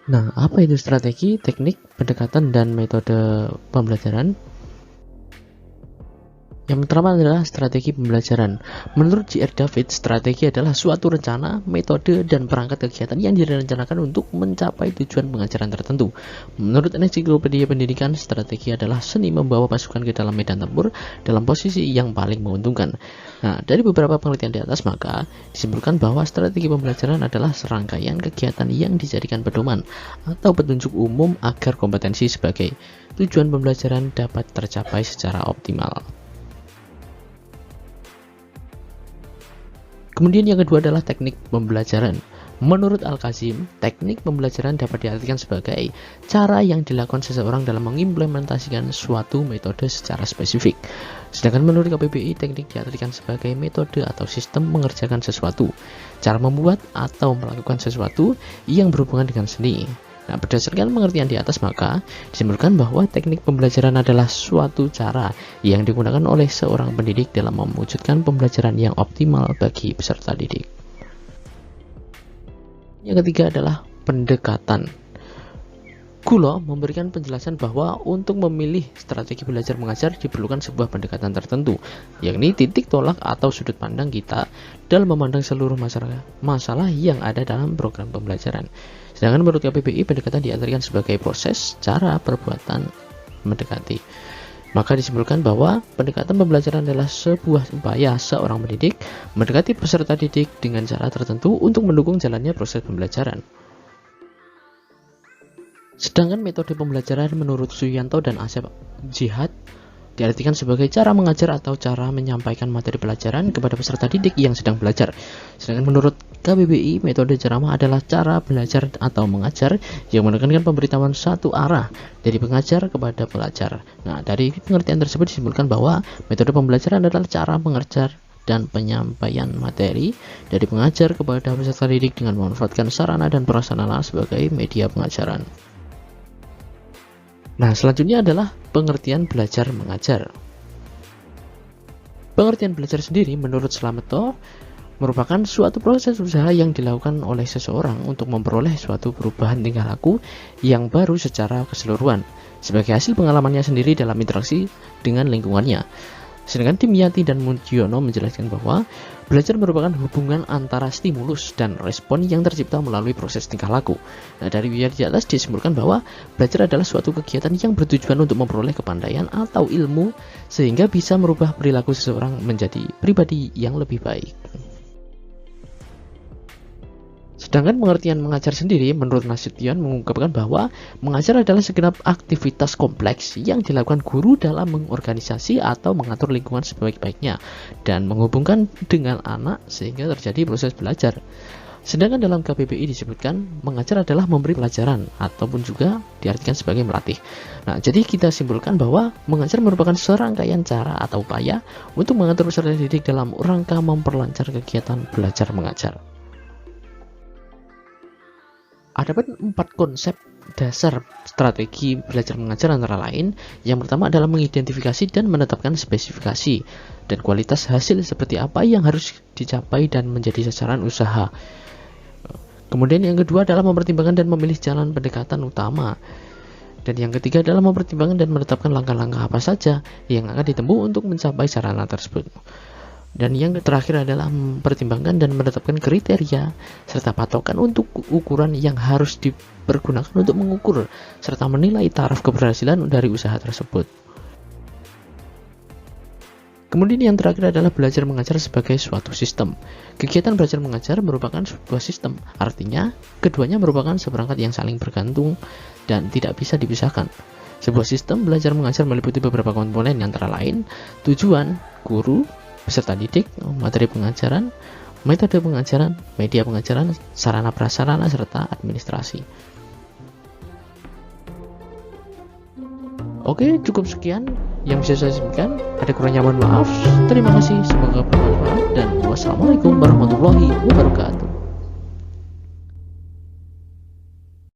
Nah, apa itu strategi, teknik, pendekatan, dan metode pembelajaran? Yang pertama adalah strategi pembelajaran. Menurut J.R. David, strategi adalah suatu rencana, metode, dan perangkat kegiatan yang direncanakan untuk mencapai tujuan pengajaran tertentu. Menurut Ensiklopedia Pendidikan, strategi adalah seni membawa pasukan ke dalam medan tempur dalam posisi yang paling menguntungkan. Nah, dari beberapa penelitian di atas, maka disimpulkan bahwa strategi pembelajaran adalah serangkaian kegiatan yang dijadikan pedoman atau petunjuk umum agar kompetensi sebagai tujuan pembelajaran dapat tercapai secara optimal. Kemudian yang kedua adalah teknik pembelajaran. Menurut Al-Kazim, teknik pembelajaran dapat diartikan sebagai cara yang dilakukan seseorang dalam mengimplementasikan suatu metode secara spesifik. Sedangkan menurut KBBI, teknik diartikan sebagai metode atau sistem mengerjakan sesuatu, cara membuat atau melakukan sesuatu yang berhubungan dengan seni. Nah, berdasarkan pengertian di atas, maka disimpulkan bahwa teknik pembelajaran adalah suatu cara yang digunakan oleh seorang pendidik dalam mewujudkan pembelajaran yang optimal bagi peserta didik. Yang ketiga adalah pendekatan. Kulo memberikan penjelasan bahwa untuk memilih strategi belajar mengajar diperlukan sebuah pendekatan tertentu, yakni titik tolak atau sudut pandang kita dalam memandang seluruh masalah yang ada dalam program pembelajaran. Sedangkan menurut KBBI, pendekatan diartikan sebagai proses, cara, perbuatan mendekati. Maka disimpulkan bahwa pendekatan pembelajaran adalah sebuah upaya seorang pendidik mendekati peserta didik dengan cara tertentu untuk mendukung jalannya proses pembelajaran. Sedangkan metode pembelajaran menurut Suyanto dan Asep Jihad diartikan sebagai cara mengajar atau cara menyampaikan materi pelajaran kepada peserta didik yang sedang belajar. Sedangkan menurut KBBI, metode ceramah adalah cara belajar atau mengajar yang menekankan pemberitahuan satu arah dari pengajar kepada pelajar. Nah, dari pengertian tersebut disimpulkan bahwa metode pembelajaran adalah cara mengajar dan penyampaian materi dari pengajar kepada peserta didik dengan memanfaatkan sarana dan prasarana sebagai media pengajaran. Nah, selanjutnya adalah pengertian belajar mengajar. Pengertian belajar sendiri menurut Slameto merupakan suatu proses usaha yang dilakukan oleh seseorang untuk memperoleh suatu perubahan tingkah laku yang baru secara keseluruhan sebagai hasil pengalamannya sendiri dalam interaksi dengan lingkungannya. Sedangkan Dimyati dan Mujiono menjelaskan bahwa belajar merupakan hubungan antara stimulus dan respon yang tercipta melalui proses tingkah laku. Nah, dari di atas disimpulkan bahwa belajar adalah suatu kegiatan yang bertujuan untuk memperoleh kepandaian atau ilmu sehingga bisa merubah perilaku seseorang menjadi pribadi yang lebih baik. Sedangkan pengertian mengajar sendiri menurut Nasution mengungkapkan bahwa mengajar adalah segenap aktivitas kompleks yang dilakukan guru dalam mengorganisasi atau mengatur lingkungan sebaik-baiknya dan menghubungkan dengan anak sehingga terjadi proses belajar. Sedangkan dalam KBBI disebutkan mengajar adalah memberi pelajaran ataupun juga diartikan sebagai melatih. Nah, jadi kita simpulkan bahwa mengajar merupakan serangkaian cara atau upaya untuk mengatur peserta didik dalam rangka memperlancar kegiatan belajar mengajar. Ada 4 konsep dasar strategi belajar mengajar antara lain. Yang pertama adalah mengidentifikasi dan menetapkan spesifikasi dan kualitas hasil seperti apa yang harus dicapai dan menjadi sasaran usaha. Kemudian yang kedua adalah mempertimbangkan dan memilih jalan pendekatan utama. Dan yang ketiga adalah mempertimbangkan dan menetapkan langkah-langkah apa saja yang akan ditempuh untuk mencapai sarana tersebut. Dan yang terakhir adalah mempertimbangkan dan menetapkan kriteria serta patokan untuk ukuran yang harus dipergunakan untuk mengukur serta menilai taraf keberhasilan dari usaha tersebut. Kemudian yang terakhir adalah belajar mengajar sebagai suatu sistem. Kegiatan belajar mengajar merupakan sebuah sistem, artinya keduanya merupakan seperangkat yang saling bergantung dan tidak bisa dipisahkan. Sebuah sistem belajar mengajar meliputi beberapa komponen antara lain tujuan, guru, peserta didik, materi pengajaran, metode pengajaran, media pengajaran, sarana prasarana, serta administrasi. Oke, cukup sekian yang bisa saya sampaikan. Ada kurangnya mohon maaf. Terima kasih, semoga bermanfaat dan wassalamualaikum warahmatullahi wabarakatuh.